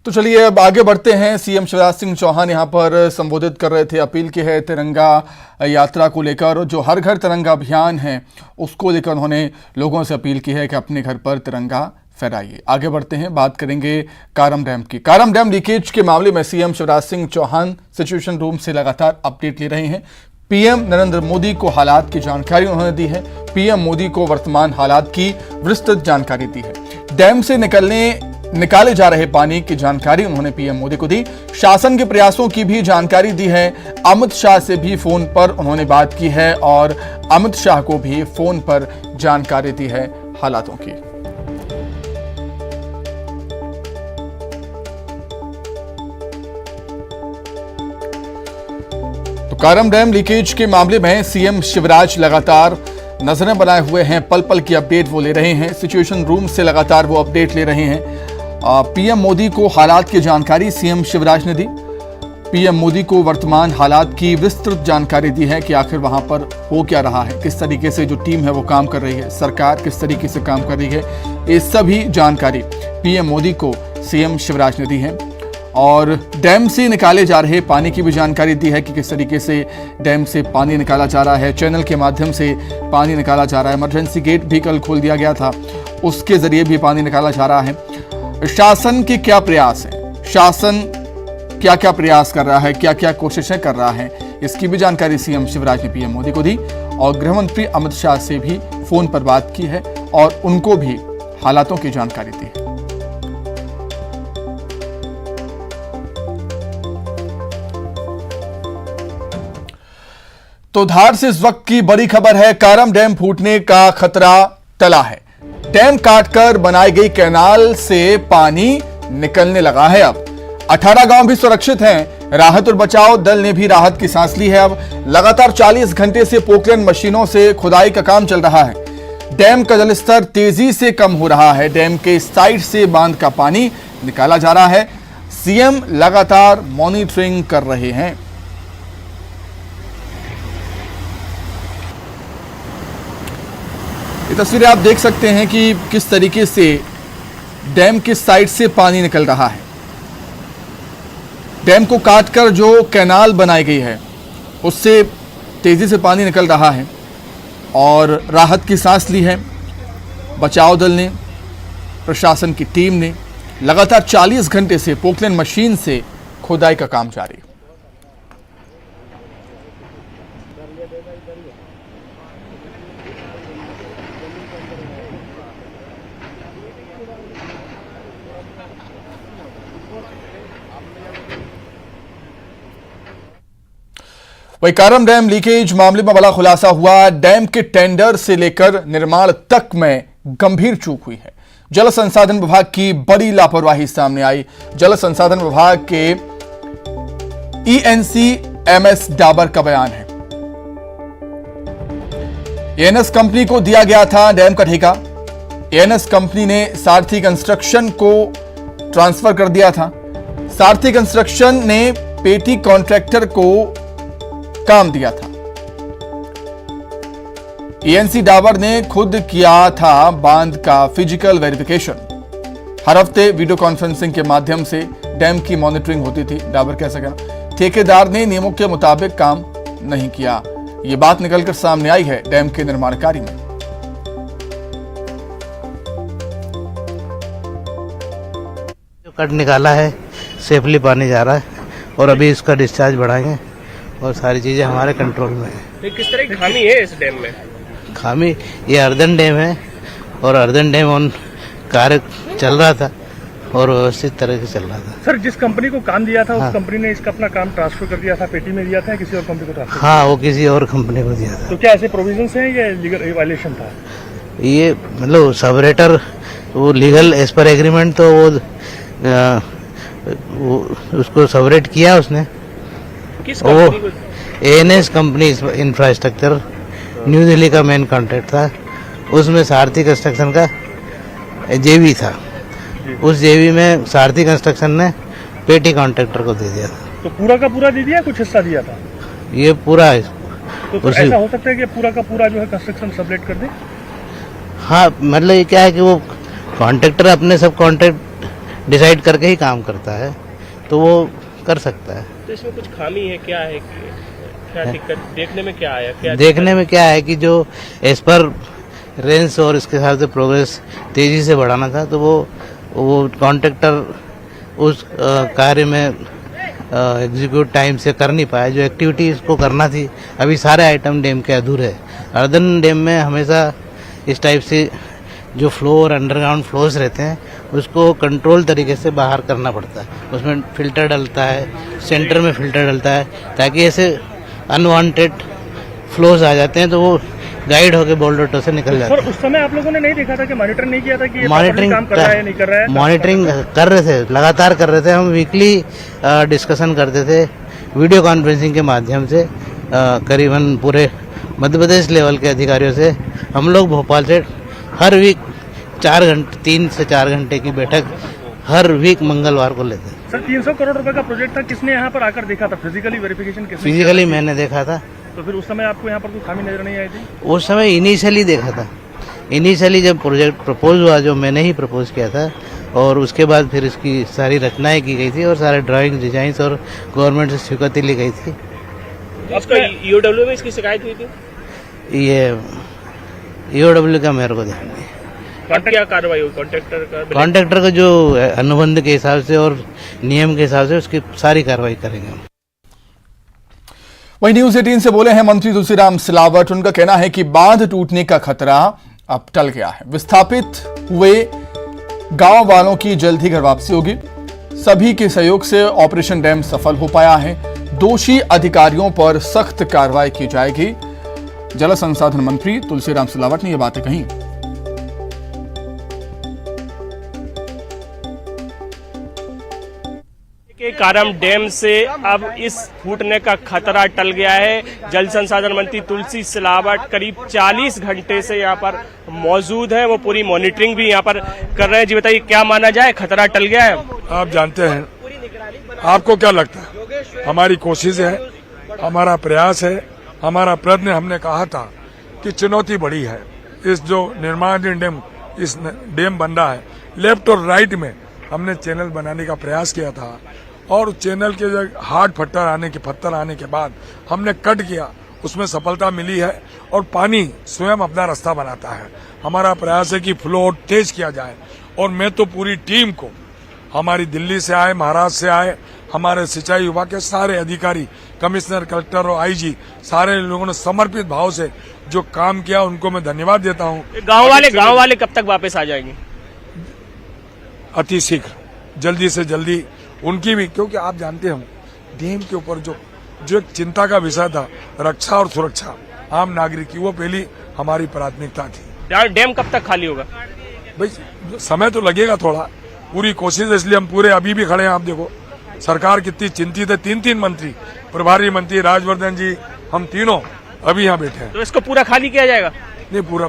तो चलिए अब आगे बढ़ते हैं। सीएम शिवराज सिंह चौहान यहां पर संबोधित कर रहे थे, अपील की है तिरंगा यात्रा को लेकर। जो हर घर तिरंगा अभियान है उसको लेकर उन्होंने लोगों से अपील की है कि अपने घर पर तिरंगा फहराइए। आगे बढ़ते हैं, बात करेंगे कारम डैम की। कारम डैम लीकेज के मामले में CM Shivraj Singh Chouhan situation room से लगातार अपडेट ले रहे हैं। पीएम नरेंद्र मोदी को हालात की जानकारी उन्होंने दी है। पीएम मोदी को वर्तमान हालात की विस्तृत जानकारी दी है। डैम से निकाले जा रहे पानी की जानकारी उन्होंने पीएम मोदी को दी। शासन के प्रयासों की भी जानकारी दी है। अमित शाह से भी फोन पर उन्होंने बात की है और अमित शाह को भी फोन पर जानकारी दी है हालातों की। तो कारम डैम लीकेज के मामले में सीएम शिवराज लगातार नजरें बनाए हुए हैं। पल पल की अपडेट वो ले रहे हैं। सिचुएशन रूम से लगातार वो अपडेट ले रहे हैं। पीएम मोदी को हालात की जानकारी सीएम शिवराज ने दी। पीएम मोदी को वर्तमान हालात की विस्तृत जानकारी दी है कि आखिर वहां पर हो क्या रहा है, किस तरीके से जो टीम है वो काम कर रही है, सरकार किस तरीके से काम कर रही है। ये सभी जानकारी पीएम मोदी को सीएम शिवराज ने दी है। और डैम से निकाले जा रहे पानी की भी जानकारी दी है कि किस तरीके से डैम से पानी निकाला जा रहा है। चैनल के माध्यम से पानी निकाला जा रहा है। इमरजेंसी गेट भी कल खोल दिया गया था, उसके जरिए भी पानी निकाला जा रहा है। शासन के क्या प्रयास हैं, शासन क्या क्या प्रयास कर रहा है, क्या क्या कोशिशें कर रहा है, इसकी भी जानकारी सीएम शिवराज ने पीएम मोदी को दी। और गृह मंत्री अमित शाह से भी फोन पर बात की है और उनको भी हालातों की जानकारी दी है। तो धार से इस वक्त की बड़ी खबर है। कारम डैम फूटने का खतरा टला है। डैम काटकर बनाई गई कैनाल से पानी निकलने लगा है। अब 18 गांव भी सुरक्षित हैं। राहत और बचाव दल ने भी राहत की सांस ली है। अब लगातार 40 घंटे से पोकलेन मशीनों से खुदाई का काम चल रहा है। डैम का जलस्तर तेजी से कम हो रहा है। डैम के साइड से बांध का पानी निकाला जा रहा है। सीएम लगातार मॉनिटरिंग कर रहे हैं। ये तस्वीरें आप देख सकते हैं कि किस तरीके से डैम के साइड से पानी निकल रहा है। डैम को काटकर जो कैनाल बनाई गई है उससे तेजी से पानी निकल रहा है और राहत की सांस ली है बचाव दल ने, प्रशासन की टीम ने। लगातार 40 घंटे से पोकलेन मशीन से खुदाई का काम जारी है। वही कारम डैम लीकेज मामले में बड़ा खुलासा हुआ। डैम के टेंडर से लेकर निर्माण तक में गंभीर चूक हुई है। जल संसाधन विभाग की बड़ी लापरवाही सामने आई। जल संसाधन विभाग के ईएनसी एमएस डाबर का बयान है। एएनएस कंपनी को दिया गया था डैम का ठेका। एएनएस कंपनी ने सारथी कंस्ट्रक्शन को ट्रांसफर कर दिया था। सारथी कंस्ट्रक्शन ने पेटी कॉन्ट्रैक्टर को काम दिया था। ईएनसी डाबर ने खुद किया था बांध का फिजिकल वेरिफिकेशन। हर हफ्ते वीडियो कॉन्फ्रेंसिंग के माध्यम से डैम की मॉनिटरिंग होती थी। डाबर कह सका ठेकेदार ने नियमों के मुताबिक काम नहीं किया। यह बात निकलकर सामने आई है डैम के निर्माण कार्य में। जो कट निकाला है सेफली पानी जा रहा है और अभी इसका डिस्चार्ज बढ़ाएंगे और सारी चीजें हमारे कंट्रोल में है। तो किस तरह की खामी है इस डैम में? खामी ये अर्दन डैम है और अर्दन डैम ऑन कार्य चल रहा था और व्यवस्थित तरह से चल रहा था। सर, जिस कंपनी को काम दिया था उस कंपनी ने इसका अपना काम ट्रांसफर कर दिया था, पेटी में दिया था, किसी और कंपनी को ट्रांसफर? हाँ, वो किसी और कंपनी को दिया था। तो क्या ऐसे प्रोविजंस हैं या लीगल वायलेशन था? ये मतलब सबरेटर वो लीगल एज पर एग्रीमेंट तो वो उसको सबरेट किया उसने। किस कंपनी को? ANS company infrastructure new Delhi का मेन कॉन्ट्रैक्ट था। उसमें सारथी कंस्ट्रक्शन का जेवी था। उस जेवी में सारथी कंस्ट्रक्शन ने पेटी कॉन्ट्रैक्टर को दे दिया था। तो पूरा का पूरा दे दिया, कुछ हिस्सा दिया था? ये पूरा है। तो ऐसा हो सकता है कि पूरा का पूरा जो है कंस्ट्रक्शन सबलेट कर दे? हाँ, मतलब ये क्या है कि वो कॉन्ट्रैक्टर अपने सब कॉन्ट्रैक्ट डिसाइड करके ही काम करता है, तो वो कर सकता है। तो इसमें कुछ खामी है, क्या है, क्या दिक्कत देखने में क्या आया, क्या देखने में क्या है कि जो एज पर रेंज और इसके हिसाब से प्रोग्रेस तेजी से बढ़ाना था, तो वो कॉन्ट्रैक्टर उस कार्य में एग्जीक्यूट टाइम से कर नहीं पाया। जो एक्टिविटी इसको करना थी, अभी सारे आइटम डैम के अधूरे है। अर्दन डैम में हमेशा इस टाइप से जो फ्लो और अंडरग्राउंड फ्लोज रहते हैं, उसको कंट्रोल तरीके से बाहर करना पड़ता है। उसमें फिल्टर डलता है, सेंटर में फिल्टर डलता है, ताकि ऐसे अनवांटेड फ्लोज आ जाते हैं तो वो गाइड होके बोल्डर से निकल जाते हैं। उस समय आप लोगों ने नहीं देखा था कि मॉनिटर नहीं किया था कि ये मॉनिटरिंग काम कर रहा है नहीं कर रहा है? मॉनिटरिंग कर रहे थे, लगातार कर रहे थे। हम वीकली डिस्कशन करते थे वीडियो कॉन्फ्रेंसिंग के माध्यम से। करीबन पूरे मध्य प्रदेश लेवल के अधिकारियों से हम लोग भोपाल से हर वीक 3 से 4 घंटे की बैठक हर वीक मंगलवार को लेते हैं। सर 300 करोड़ रुपए का प्रोजेक्ट था, किसने यहाँ पर आकर देखा था? फिजिकली वेरिफिकेशन किसने? फिजिकली मैंने देखा था। तो फिर उस समय आपको यहाँ पर कोई खामी नजर नहीं आई थी? उस समय इनिशियली देखा था। इनिशियली जब प्रोजेक्ट प्रपोज हुआ, जो मैंने ही प्रपोज किया था, और उसके बाद फिर इसकी सारी रचनाएं की गई थी और सारे ड्राइंग डिजाइन और गवर्नमेंट से स्वीकृति ली गई थी। आपका ईओडब्ल्यू में इसकी शिकायत हुई थी? ये ईओडब्ल्यू का मेरे को ध्यान नहीं। अब क्या कार्रवाई हुई कॉन्ट्रैक्टर का? कॉन्ट्रैक्टर का जो अनुबंध के हिसाब से और नियम के हिसाब से उसकी सारी कार्रवाई करेंगे हम। वहीं न्यूज 18 से बोले हैं मंत्री तुलसीराम सिलावट। उनका कहना है कि बांध टूटने का खतरा अब टल गया है। विस्थापित हुए गांव वालों की जल्द ही घर वापसी होगी। सभी के सहयोग से ऑपरेशन डैम सफल हो पाया है। दोषी अधिकारियों पर सख्त कार्रवाई की जाएगी। जल संसाधन मंत्री तुलसीराम सिलावट ने यह बातें कही। के कारम डैम से अब इस फूटने का खतरा टल गया है। जल संसाधन मंत्री तुलसी सिलावट करीब 40 घंटे से यहाँ पर मौजूद है। वो पूरी मॉनिटरिंग भी यहाँ पर कर रहे हैं। जी बताइए, क्या माना जाए, खतरा टल गया है? आप जानते हैं, आपको क्या लगता है? हमारी कोशिश है, हमारा प्रयास है, हमारा प्रयत्न। हमने कहा था कि चुनौती बड़ी है। इस जो निर्माणाधीन डैम, इस डैम बन रहा है, लेफ्ट और राइट में हमने चैनल बनाने का प्रयास किया था, और चैनल के जो हार्ड पत्थर आने के बाद हमने कट किया, उसमें सफलता मिली है और पानी स्वयं अपना रास्ता बनाता है। हमारा प्रयास है कि फ्लो तेज किया जाए, और मैं तो पूरी टीम को, हमारी दिल्ली से आए, महाराष्ट्र से आए, हमारे सिंचाई विभाग के सारे अधिकारी, कमिश्नर, कलेक्टर और आईजी, सारे लोगों ने समर्पित भाव से जो काम किया, उनको मैं धन्यवाद देता हूँ। गाँव वाले कब तक वापस आ जाएंगे? अति शीघ्र, जल्दी से जल्दी उनकी भी, क्योंकि आप जानते हैं डैम के ऊपर जो एक चिंता का विषय था, रक्षा और सुरक्षा आम नागरिक की, वो पहली हमारी प्राथमिकता थी। डैम कब तक खाली होगा? भाई समय तो लगेगा थोड़ा, पूरी कोशिश, इसलिए हम पूरे अभी भी खड़े हैं। आप देखो सरकार कितनी चिंतित है। 3 मंत्री, प्रभारी मंत्री, राजवर्धन जी, हम तीनों अभी यहाँ बैठे हैं। तो इसको पूरा खाली किया जाएगा? नहीं, पूरा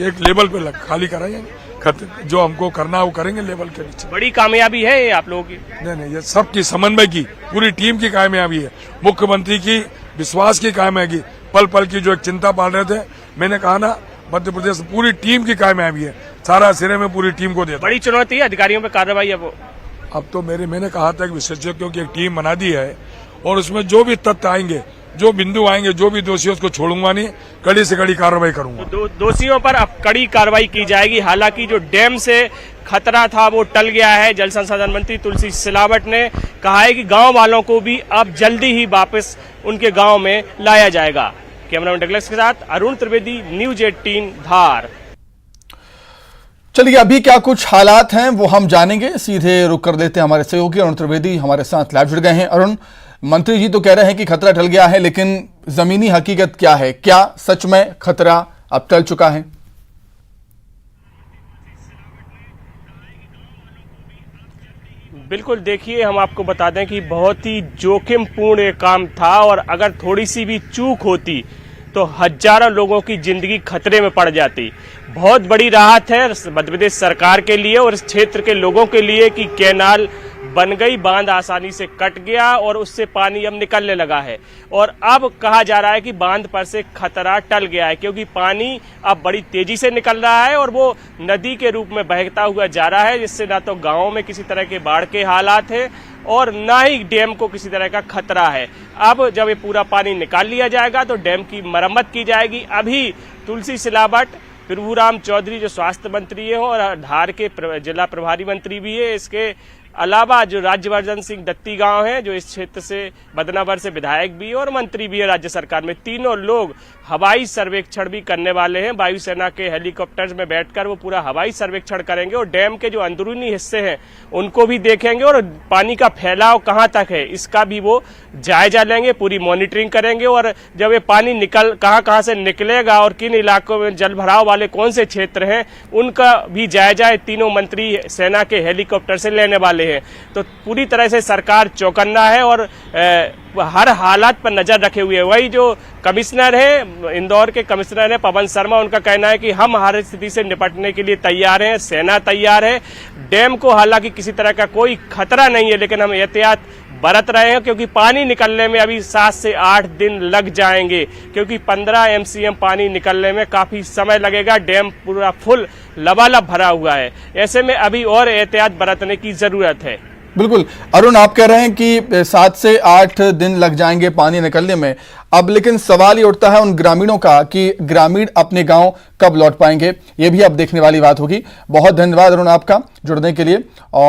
एक लेवल पे खाली कराएंगे। जो हमको करना वो करेंगे लेवल के नीचे। बड़ी कामयाबी है ये आप लोगों की? नहीं, ये सबकी समन्वय की, पूरी टीम की कामयाबी है। मुख्यमंत्री की विश्वास की कामयाबी, पल पल की जो एक चिंता पाल रहे थे, मैंने कहा ना, मध्य प्रदेश पूरी टीम की कामयाबी है। सारा सिरे में पूरी टीम को देता। बड़ी चुनौती है अधिकारियों पे कार्रवाई है वो। अब तो मैंने कहा था कि विशेषज्ञों की एक टीम बना दी है, और उसमें जो भी तथ्य आएंगे, जो बिंदु आएंगे, जो भी दोषी उसको छोड़ूंगा नहीं, कड़ी से कड़ी कार्रवाई करूंगा। दोषियों पर अब कड़ी कार्रवाई की जाएगी। हालांकि जो डैम से खतरा था वो टल गया है। जल संसाधन मंत्री तुलसी सिलावट ने कहा है कि गांव वालों को भी अब जल्दी ही वापस उनके गांव में लाया जाएगा। कैमरामैन डगलस के साथ अरुण त्रिवेदी, न्यूज 18 धार। चलिए, अभी क्या कुछ हालात हैं वो हम जानेंगे। सीधे रुक कर देते हैं, हमारे सहयोगी अरुण त्रिवेदी हमारे साथ लाइव जुड़ गए हैं। अरुण, मंत्री जी तो कह रहे हैं कि खतरा टल गया है, लेकिन जमीनी हकीकत क्या है? क्या सच में खतरा अब टल चुका है? बिल्कुल, देखिए, हम आपको बता दें कि बहुत ही जोखिमपूर्ण ये काम था, और अगर थोड़ी सी भी चूक होती तो हजारों लोगों की जिंदगी खतरे में पड़ जाती। बहुत बड़ी राहत है मध्य प्रदेश सरकार के लिए और इस क्षेत्र के लोगों के लिए कि कैनाल बन गई, बांध आसानी से कट गया और उससे पानी अब निकलने लगा है। और अब कहा जा रहा है कि बांध पर से खतरा टल गया है, क्योंकि पानी अब बड़ी तेजी से निकल रहा है और वो नदी के रूप में बहता हुआ जा रहा है, जिससे ना तो गाँव में किसी तरह के बाढ़ के हालात हैं और ना ही डैम को किसी तरह का खतरा है। अब जब ये पूरा पानी निकाल लिया जाएगा तो डैम की मरम्मत की जाएगी। अभी तुलसी सिलावट, प्रभुराम चौधरी जो स्वास्थ्य मंत्री है और धार के जिला प्रभारी मंत्री भी है, इसके अलावा जो राज्यवर्धन सिंह दत्ती गांव है जो इस क्षेत्र से बदनावर से विधायक भी है और मंत्री भी है राज्य सरकार में, तीनों लोग हवाई सर्वेक्षण भी करने वाले हैं। वायुसेना के हेलीकॉप्टर्स में बैठकर वो पूरा हवाई सर्वेक्षण करेंगे और डैम के जो अंदरूनी हिस्से हैं उनको भी देखेंगे और पानी का फैलाव कहां तक है इसका भी वो जायजा लेंगे, पूरी मॉनिटरिंग करेंगे। और जब ये पानी कहां से निकलेगा और किन इलाकों में जल भराव वाले कौन से क्षेत्र हैं उनका भी जायजा तीनों मंत्री सेना के हेलीकॉप्टर से लेने वाले हैं। तो पूरी तरह से सरकार चौकन्ना है और हर हालात पर नजर रखे हुए है। वही जो कमिश्नर है, इंदौर के कमिश्नर है पवन शर्मा, उनका कहना है कि हम हर स्थिति से निपटने के लिए तैयार हैं, सेना तैयार है। डैम को हालांकि किसी तरह का कोई खतरा नहीं है, लेकिन हम एहतियात बरत रहे हैं क्योंकि पानी निकलने में अभी 7 से 8 दिन लग जाएंगे, क्योंकि 15 MCM पानी निकलने में काफी समय लगेगा। डैम पूरा फुल लबालब भरा हुआ है, ऐसे में अभी और एहतियात बरतने की जरूरत है। बिल्कुल अरुण, आप कह रहे हैं कि 7 से 8 दिन लग जाएंगे पानी निकलने में। अब लेकिन सवाल ये उठता है उन ग्रामीणों का कि ग्रामीण अपने गांव कब लौट पाएंगे, ये भी अब देखने वाली बात होगी। बहुत धन्यवाद अरुण आपका जुड़ने के लिए। और